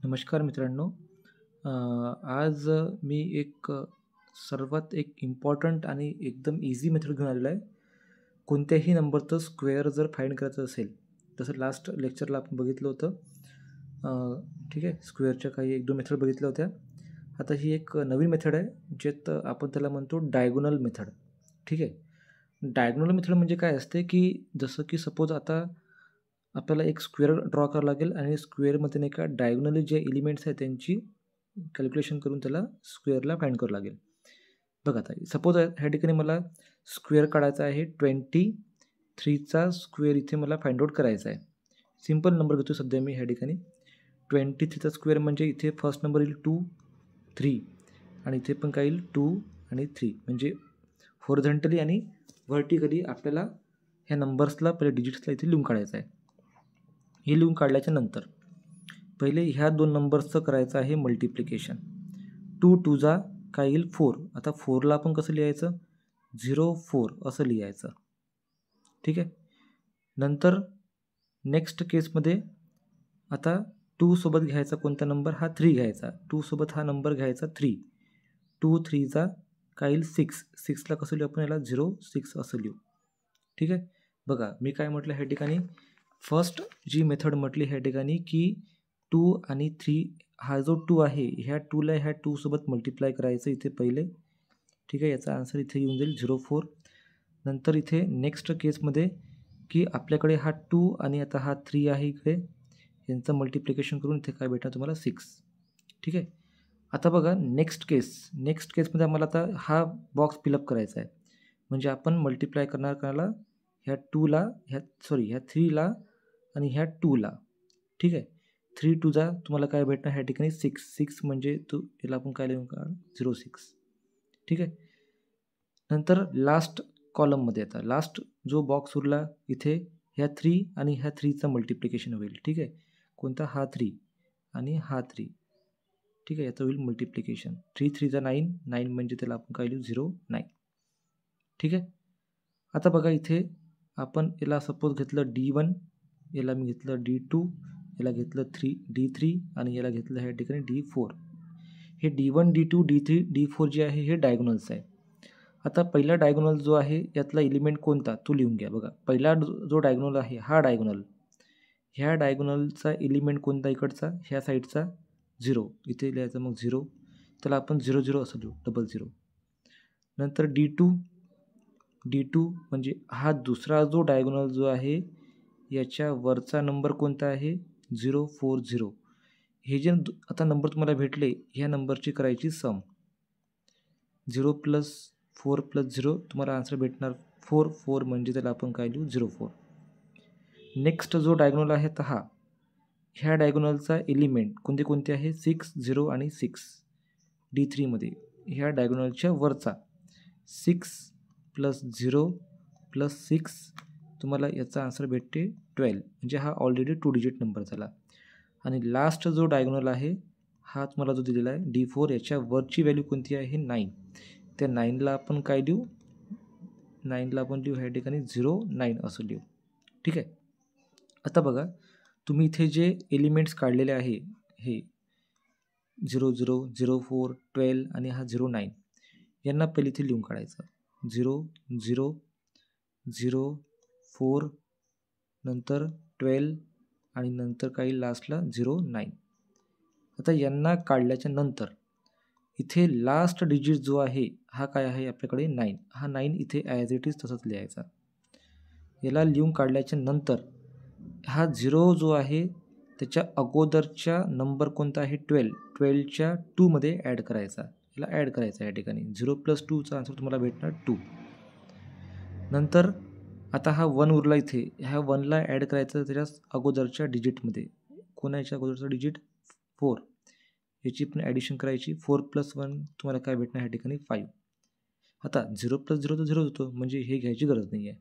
नमस्कार मित्रांनो. आज मी सर्वात इम्पॉर्टंट आणि एकदम ईझी मेथड घेऊन आलेलो आहे. कोणत्याही नंबरचं स्क्वेअर जर फाइंड करायचं असेल, जसं लास्ट लेक्चरला आपण बघितलं होतं. ठीक आहे, स्क्वेअरच्या काही 1-2 मेथड बघितल्या होत्या. आता ही एक नवीन मेथड आहे, ज्यात आपण त्याला म्हणतो डायगोनल मेथड. ठीक आहे. डायगोनल मेथड म्हणजे काय असते, की जसं की सपोज आता आपल्याला एक स्क्वेअर ड्रॉ करावा लागेल आणि स्क्वेअरमध्ये नाही का डायगोनली जे एलिमेंट्स आहेत त्यांची कॅल्क्युलेशन करून त्याला स्क्वेअरला फाइंड करावं लागेल. बघा आता सपोज ह्या ठिकाणी मला स्क्वेअर काढायचा आहे. 23चा स्क्वेअर इथे मला फाइंड आउट करायचा आहे. सिंपल नंबर घेतो सध्या मी ह्या ठिकाणी. 23चा स्क्वेअर म्हणजे इथे फर्स्ट नंबर येईल 2, 3 आणि इथे पण काय येईल 2 आणि 3 म्हणजे हॉरिझॉन्टली आणि व्हर्टिकली आपल्याला ह्या नंबर्सला पहिले डिजिट्सला इथे लिहून काढायचं आहे. हे लिहून काढल्याच्या नंतर पहिले ह्या 2 नंबर्सचं करायचं आहे मल्टिप्लिकेशन. 2 2 काय येईल 4. आता 4ला आपण कसं लिहायचं? 0 4 असं लिहायचं. ठीक आहे. नंतर नेक्स्ट केसमध्ये आता 2 सोबत घ्यायचा कोणता नंबर? हा 3 घ्यायचा. 2 सोबत हा नंबर घ्यायचा 3. 2 3 काय येईल 6. 6ला कसं लिहू आपण? याला 0 6 असं लिहू. ठीक आहे. बघा मी काय म्हटलं ह्या ठिकाणी, फर्स्ट जी मेथड म्हटली ह्या ठिकाणी की 2 आणि 3, हा जो 2 आहे ह्या 2ला ह्या 2 सोबत मल्टिप्लाय करायचं इथे पहिले. ठीक आहे. याचा आन्सर इथे येऊन जाईल 0 4. नंतर इथे नेक्स्ट केसमध्ये की आपल्याकडे हा 2 आणि आता हा 3 आहे इकडे, यांचं मल्टिप्लिकेशन करून इथे काय भेटणार तुम्हाला 6. ठीक आहे. आता बघा नेक्स्ट केसमध्ये आम्हाला आता हा बॉक्स फिलअप करायचा आहे. म्हणजे आपण मल्टिप्लाय करणार कोणाला? ह्या 2ला ह्या 3ला आणि ह्या 2ला. ठीक आहे. 3 2 तुम्हाला काय भेटणार ह्या ठिकाणी 6. 6 म्हणजे याला आपण काय लिहून काढ 0 6. ठीक आहे. नंतर लास्ट कॉलममध्ये आता लास्ट जो बॉक्स उरला इथे ह्या 3 आणि ह्या 3चं मल्टिप्लिकेशन होईल. ठीक आहे. कोणता? हा 3 आणि हा 3. ठीक आहे. याचं होईल मल्टिप्लिकेशन. 3 3 9. 9 म्हणजे त्याला आपण काय लिहू 0 9. ठीक आहे. आता बघा इथे आपण याला सपोज घेतलं D1, याला मी घेतलं D2, याला घेतलं D3 आणि याला घेतलं ह्या ठिकाणी D4. हे D1 D2 D3 D4 जे आहे हे डायगोनल्स आहे. आता पहिला डायगोनल जो आहे यातला एलिमेंट कोणता तो लिहून घ्या. बघा पहिला जो डायगोनल आहे हा डायगोनल, ह्या डायगोनलचा एलिमेंट कोणता इकडचा? ह्या साईडचा 0. इथे लिहायचं मग 0. त्याला आपण 0 0 असं लिहू 00. नंतर D2 म्हणजे हा दुसरा जो डायगोनल जो आहे याच्या वरचा नंबर कोणता आहे? 0 4 0. हे जे आता नंबर तुम्हाला भेटले ह्या नंबरची करायची सम. 0 + 4 + 0 तुम्हाला आन्सर भेटणार 4. 4 म्हणजे त्याला आपण काय लिहू 0 4. नेक्स्ट जो डायगोनल आहे तर हा, ह्या डायगोनलचा एलिमेंट कोणते आहे? 6 0 आणि 6. D3मध्ये ह्या डायगोनलच्या वरचा 6 + 0 + 6 तुम्हाला याचा आन्सर भेटते 12. म्हणजे हा ऑलरेडी 2 डिजिट नंबर झाला. आणि लास्ट जो डायगोनल आहे हा तुम्हाला जो दिलेला आहे D4, याच्या वरची व्हॅल्यू कोणती आहे? 9. त्या 9ला आपण काय लिहू? 9ला आपण लिहू ह्या ठिकाणी 0 9 असं लिहू. ठीक आहे. आता बघा तुम्ही इथे जे एलिमेंट्स काढलेले आहे हे 0 0 0 4 12 आणि हा 0 9 यांना पहिले इथे लिहून काढायचं. 0 0 0 4 नंतर 12 आणि नंतर काही लास्टला 0 9. आता यांना काढल्याच्या नंतर इथे लास्ट डिजिट जो आहे हा काय आहे आपल्याकडे? 9. हा 9 इथे ॲज इट इज तसंच लिहायचा. याला लिहून काढल्याच्या नंतर हा 0 जो आहे त्याच्या अगोदरचा नंबर कोणता आहे? 12. 12च्या 2मध्ये ॲड करायचा. याला ॲड करायचा या ठिकाणी. 0 + 2चा आन्सर तुम्हाला भेटणार 2. नंतर आता हा 1 उरला इथे. ह्या 1ला ॲड करायचं त्याच्या अगोदरच्या डिजिटमध्ये. कोणाच्या अगोदरचा डिजिट? 4. याची पण ॲडिशन करायची. 4 + 1 तुम्हाला काय भेटणार ह्या ठिकाणी? 5. आता 0 + 0 तर 0 होतो म्हणजे हे घ्यायची गरज नाही आहे.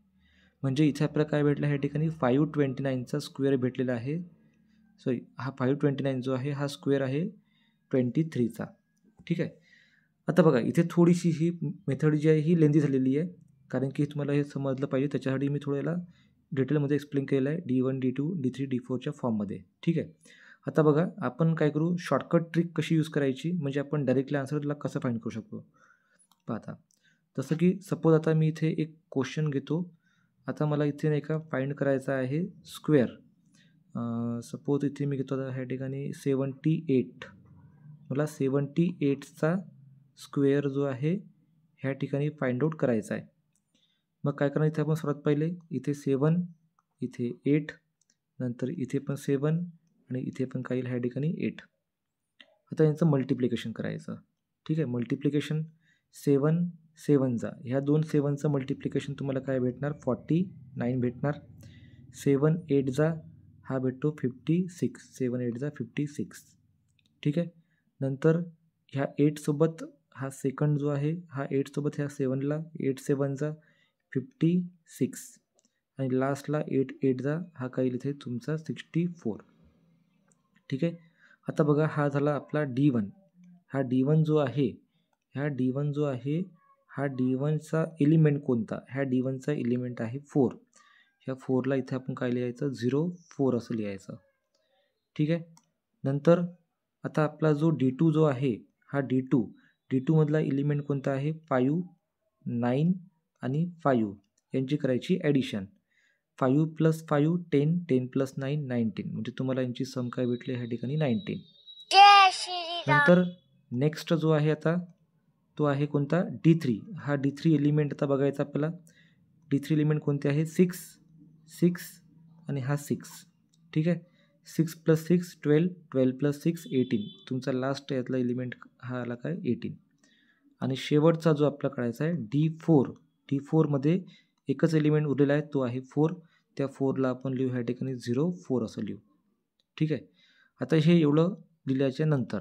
म्हणजे इथे आपल्याला काय भेटलं ह्या ठिकाणी 529चा स्क्वेअर भेटलेला आहे. सॉरी, हा 529 जो आहे हा स्क्वेअर आहे 23चा. ठीक आहे. आता बघा इथे थोडीशी ही मेथड जी आहे ही लेंदी झालेली आहे, कारण की तुम्हाला हे समजलं पाहिजे त्याच्यासाठी मी थोडं याला डिटेलमध्ये एक्सप्लेन केलेलं आहे D1 D2 D3 D4च्या फॉर्ममध्ये. ठीक आहे. आता बघा आपण काय करू, शॉर्टकट ट्रिक कशी यूज करायची म्हणजे आपण डायरेक्टली आन्सरला कसं फाइंड करू शकतो पहा आता. जसं की सपोज आता मी इथे एक क्वेश्चन घेतो. आता मला इथे नाही का फाइंड करायचा आहे स्क्वेअर. सपोज इथे मी घेतो आता ह्या ठिकाणी 78. मला 78चा स्क्वेअर जो आहे ह्या ठिकाणी फाइंड आउट करायचा आहे. मग काय करणार इथे आपण सर्वात पहिले इथे 7, इथे 8, नंतर इथे पण 7 आणि इथे पण काही ह्या ठिकाणी 8. आता यांचं मल्टिप्लिकेशन करायचं. ठीक आहे, मल्टिप्लिकेशन 7 7 जा ह्या दोन 7चं मल्टिप्लिकेशन तुम्हाला काय भेटणार 49 भेटणार. 7 8 जा हा भेटतो 56. 7 8 जा 56. ठीक आहे. नंतर ह्या 8 सोबत हा सेकंड जो आहे हा 8 सोबत ह्या 7ला 8 7 जा 56 आणि लास्टला 8 8 जा हा काही इथे तुमचा 64. ठीक आहे. आता बघा हा झाला आपला D1. हा D1 जो आहे ह्या D1 जो आहे हा D1चा एलिमेंट कोणता, ह्या D1चा एलिमेंट आहे 4. ह्या 4ला इथे आपण काय लिहायचं 0 4 असं लिहायचं. ठीक आहे. नंतर आता आपला जो D2 जो आहे हा D2 मधला एलिमेंट कोणता आहे 5 9 आणि 5 यांची करायची ॲडिशन. 5 + 5 10 10 + 9 19 म्हणजे तुम्हाला यांची सम काय भेटली ह्या ठिकाणी 19. नंतर नेक्स्ट जो आहे आता तो आहे कोणता D3. हा D3 एलिमेंट आता बघायचा आपल्याला. D3 एलिमेंट कोणते आहे 6 6 आणि हा 6. ठीक आहे. 6 + 6 12 12 + 6 18. तुमचा लास्ट यातला एलिमेंट हा आला काय 18. आणि शेवटचा जो आपला काढायचा आहे D4मध्ये एकच एलिमेंट उरलेला आहे तो आहे 4. त्या 4ला आपण लिहू ह्या ठिकाणी 0 4 असं लिहू. ठीक आहे. आता हे एवढं लिहिल्याच्या नंतर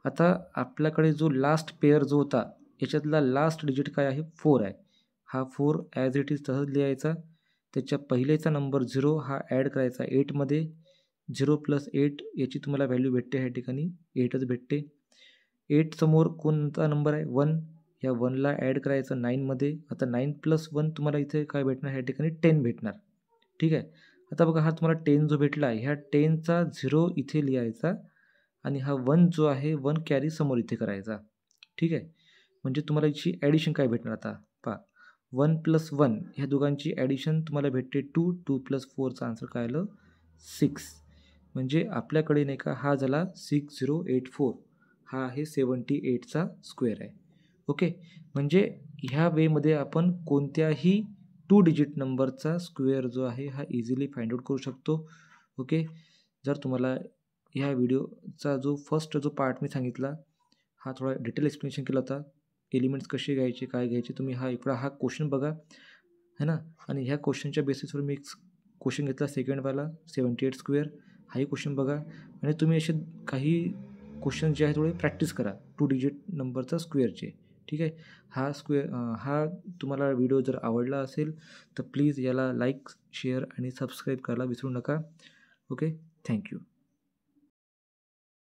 आता आपल्याकडे जो लास्ट पेअर जो होता याच्यातला लास्ट डिजिट काय आहे 4 आहे. हा 4 ॲज इट इज तसंच लिहायचा. त्याच्या पहिलेचा नंबर 0 हा ॲड करायचा 8मध्ये. 0 + 8 याची तुम्हाला व्हॅल्यू भेटते ह्या ठिकाणी 8च भेटते. 8 समोर कोणता नंबर आहे 1. या 1ला ॲड करायचं 9मध्ये. आता 9 + 1 तुम्हाला इथे काय भेटणार ह्या ठिकाणी 10 भेटणार. ठीक आहे. आता बघा हा तुम्हाला 10 जो भेटला आहे ह्या 10चा 0 इथे लिहायचा आणि हा 1 जो आहे 1 कॅरी समोर इथे करायचा. ठीक आहे. म्हणजे तुम्हाला याची ॲडिशन काय भेटणार आता पहा 1 + 1 ह्या दोघांची ॲडिशन तुम्हाला भेटते 2 2 + 4चा आन्सर काय आलं 6. म्हणजे आपल्याकडे नाही का हा झाला 6084. हा आहे 78चा स्क्वेअर आहे. ओके. म्हणजे ह्या वेमध्ये आपण कोणत्याही 2 डिजिट नंबरचा स्क्वेअर जो आहे हा इझिली फाइंड आउट करू शकतो. ओके. जर तुम्हाला ह्या व्हिडिओचा जो फर्स्ट जो पार्ट मी सांगितला हा थोडा डिटेल एक्सप्लेनेशन केला होता. एलिमेंट्स कसे घ्यायचे काय घ्यायचे तुम्ही हा क्वेश्चन बघा है ना. आणि ह्या क्वेश्चनच्या बेसिसवर मी एक क्वेश्चन घेतला सेकंडवाला 78 स्क्वेअर. हाही क्वेश्चन बघा आणि तुम्ही असे काही क्वेश्चन जे आहे थोडे प्रॅक्टिस करा 2 डिजिट नंबरचा स्क्वेअरचे. ठीक आहे. हा तुम्हाला व्हिडिओ जर आवडला असेल तर प्लीज याला लाईक शेअर आणि सबस्क्राईब करायला विसरू नका. ओके. थँक्यू.